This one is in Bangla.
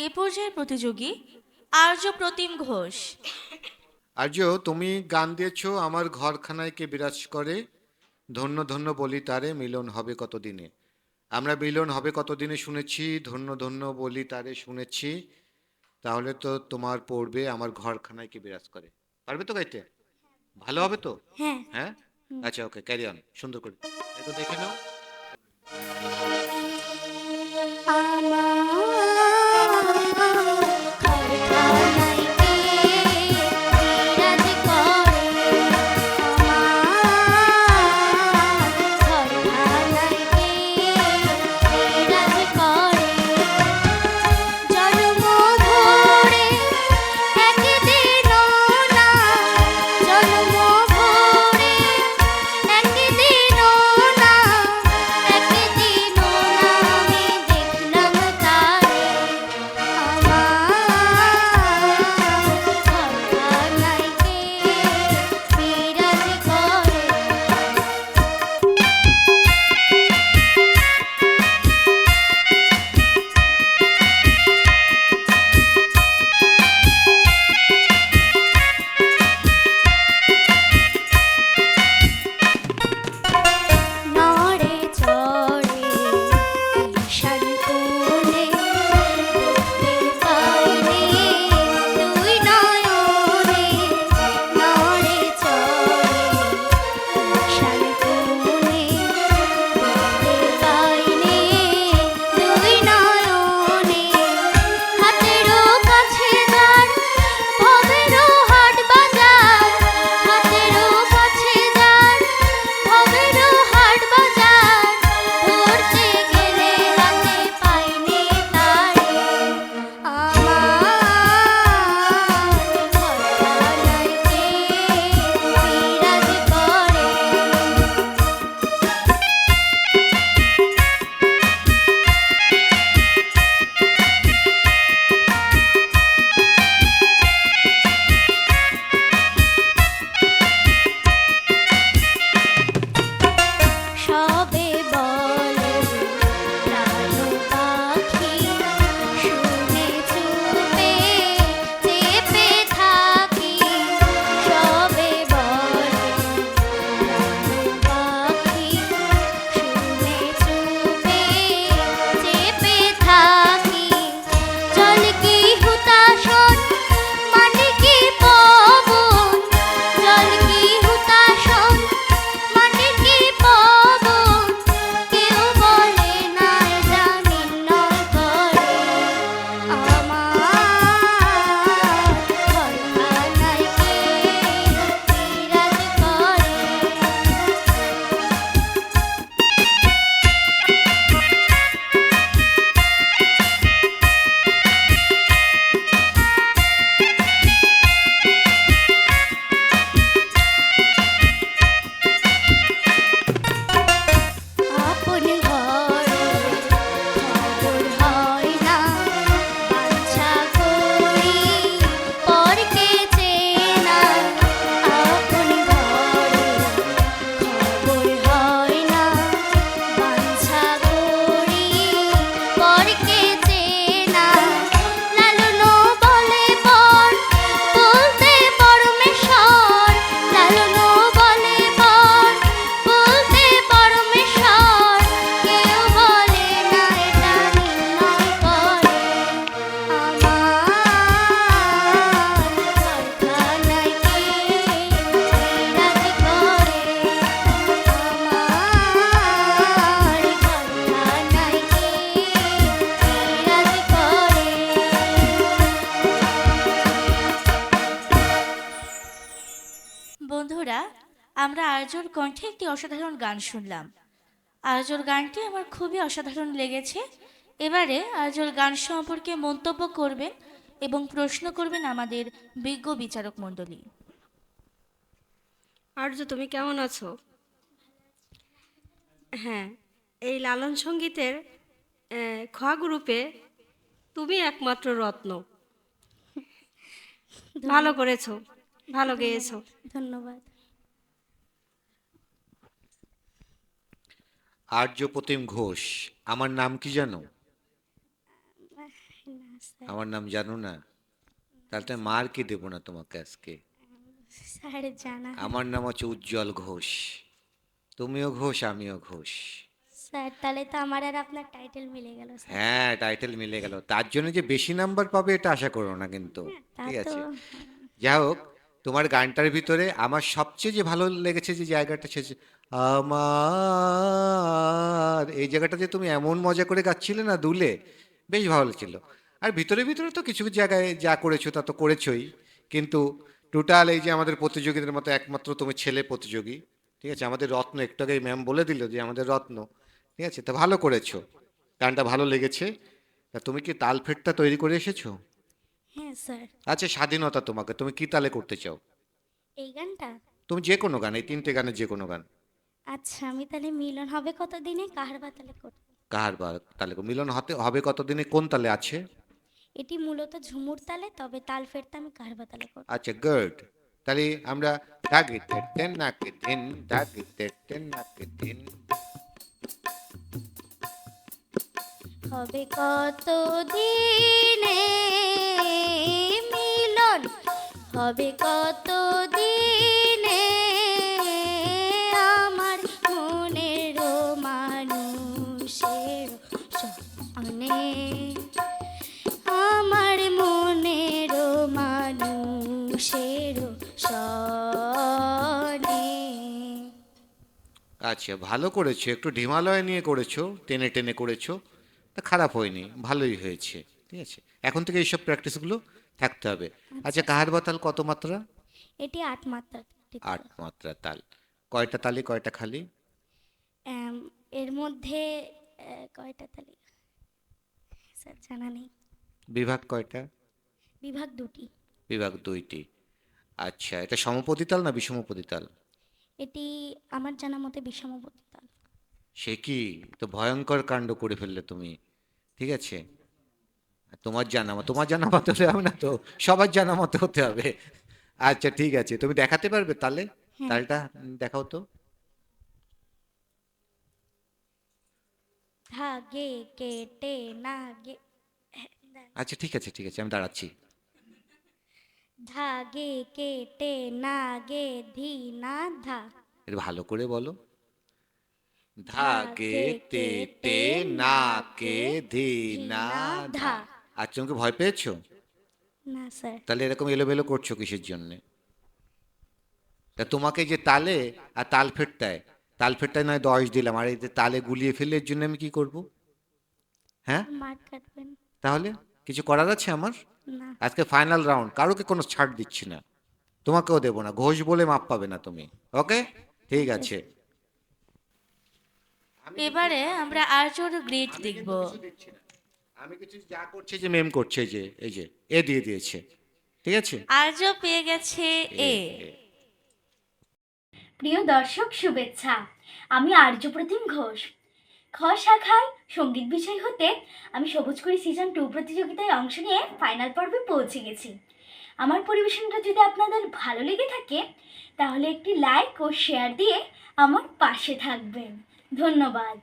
এ পর্যায়ের প্রতিযোগী আর্য প্রতিম ঘোষ। আর্য, তুমি গান দিয়েছো আমার ঘরখানায় কে বিরাজ করে, ধন্য ধন্য বলি তারে মিলন হবে কতদিনে। আমরা মিলন হবে কতদিনে শুনেছি, ধন্য ধন্য বলি তারে শুনেছি। তাহলে তো তোমার পড়বে আমার ঘরখানায় কে বিরাজ করে। পারবে তো গাইতে? ভালো হবে তো? হ্যাঁ। হ্যাঁ। আচ্ছা, ওকে, ক্যারি অন, সুন্দর করে একটু দেখে নাও। বন্ধুরা, আমরা আর্যর কণ্ঠে একটি অসাধারণ গান শুনলাম। আর্যর গানটি আমার খুবই অসাধারণ লেগেছে। এবারে আর্যর গান সম্পর্কে মন্তব্য করবেন এবং প্রশ্ন করবেন আমাদের বিজ্ঞ বিচারক মণ্ডলী। আর্য, তুমি কেমন আছো? হ্যাঁ, এই লালন সঙ্গীতের খ গ্রুপে তুমি একমাত্র রত্ন। ভালো করেছো, ভালো গেয়েছো। ধন্যবাদ। আর্য প্রতিম ঘোষ, আমার নাম কি জানো? স্যার। আমার নাম জানো না? তাহলে মার কি দেবো না তোমাকে আজকে। স্যার জানা। আমার নাম হচ্ছে উজ্জ্বল ঘোষ। তুমিও ঘোষ, আমিও ঘোষ। স্যার তাহলে তো আমার আর আপনার টাইটেল মিলে গেল স্যার। হ্যাঁ, টাইটেল মিলে গেল। তার জন্য যে বেশি নাম্বার পাবে এটা আশা করো না কিন্তু। তা ঠিক তো আছে, যাই হোক, তোমার গানটার ভিতরে আমার সবচেয়ে যে ভালো লেগেছে যে জায়গাটা সে আমার, এই জায়গাটা যে তুমি এমন মজা করে গাচ্ছিলে না দুলে, বেশ ভালো ছিল। আর ভিতরে ভিতরে তো কিছু জায়গায় যা করেছো তা তো করেছোই, কিন্তু টোটাল এই যে আমাদের প্রতিযোগীদের মতো একমাত্র তুমি ছেলে প্রতিযোগী। ঠিক আছে, আমাদের রত্ন একটু আগে ম্যাম বলে দিল যে আমাদের রত্ন। ঠিক আছে, তা ভালো করেছো, গানটা ভালো লেগেছে। তা তুমি কি তাল ফেটটা তৈরি করে এসেছো? হ্যাঁ স্যার। আচ্ছা, স্বাধীনতা তোমাকে, তুমি কি তালে করতে চাও? এই গানটা? তুমি যে কোনো গান, এই তিনটে গানের যে কোনো গান। আচ্ছা আমি তাহলে মিলন হবে কত দিনে কাহার বাতালে করব। কাহার বা তালে মিলন হতে হবে কতদিনে কোন তালে আছে? এটি মূলত ঝুমুর তালে, তবে তাল ফেরতে আমি কাহার বাতালে করব। আচ্ছা, গুড। তাহলে আমরা ধাগিতে টেন নাকে দিন, ধাগিতে টেন নাকে দিন। হবে কত দিনে মিলন, হবে কত দিনে আমার মনের মানুষের সনে, আমার মনের মানুষের সনে। আচ্ছা, ভালো করেছো, একটু হিমালয় নিয়ে করেছো, টেনে টেনে করেছো, তা খারাপ হয়নি, ভালোই হয়েছে। ঠিক আছে, এখন থেকে এইসব প্র্যাকটিসগুলো থাকতে হবে। আচ্ছা, কাহার বা তাল কত মাত্রা? এটি ৮ মাত্রার একটি তাল। 8 মাত্রা তাল। কয়টা তালি, কয়টা খালি? এম, এর মধ্যে কয়টা তালি স্যার জানা নেই। বিভাগ কয়টা? বিভাগ দুটি। বিভাগ 2টি। আচ্ছা, এটা সমপদী তাল না বিষমপদী তাল? এটি আমার জানা মতে বিষমবর্তী তাল। সে কি, তো ভয়ঙ্কর কাণ্ড করে ফেললে তুমি। ঠিক আছে, তোমার জানা মতো হতে হবে না তো, সবার জানা মতো হতে হবে। আচ্ছা ঠিক আছে, তুমি দেখাতে পারবে তাহলে? হ্যাঁ। তালটা দেখাও তো। ধা গে কেটে না গে, আচ্ছা ঠিক আছে ঠিক আছে, আমি দাঁড়াচ্ছি। ধা গে কেটে না গে ধি না ধা। এটা ভালো করে বলো। ধা ধাগে গে তে কেটে তে না না গে কে ধি ধি না না ধা। ধা। আচ্ছা, তুমি কি ভয় পেয়েছো? না স্যার। তাহলে এরকম এলোমেলো করছো কিসের জন্যে? তা তোমাকে যে তালে আর তাল ফেটটায়, তাল ফেটটায় নয় 10 দিলাম, আর এই যে তালে গুলিয়ে ফেললে এর জন্য আমি কি করব? হ্যাঁ, মার কাটবেন? তাহলে কিছু করার আছে আমার? না। আজকে ফাইনাল রাউন্ড, কারোকে কোনো ছাড় দিচ্ছি না, তোমাকেও দেবো না, ঘোষ বলে মাপ পাবে না তুমি। ওকে, ঠিক আছে। এবারে আমরা আর্যর গ্রেড দেখব। আমি কিছু যা করছে যে মেম করছে, এই যে এই যে এ দিয়ে দিয়েছে। ঠিক আছে, আর্য পেয়ে গেছে এ এ। এ। প্রিয় দর্শক শুভেচ্ছা। আমি আর্যপ্রতিম ঘোষ। খ শাখায় সঙ্গীত বিষয় হতে আমি সবুজকুড়ি সিজন 2 প্রতিযোগিতায় অংশ নিয়ে ফাইনাল পর্বে পৌঁছে গেছি। আমার পরিবেশনটা যদি আপনাদের ভালো লেগে থাকে তাহলে একটি লাইক ও শেয়ার দিয়ে আমার পাশে থাকবেন। ধন্যবাদ।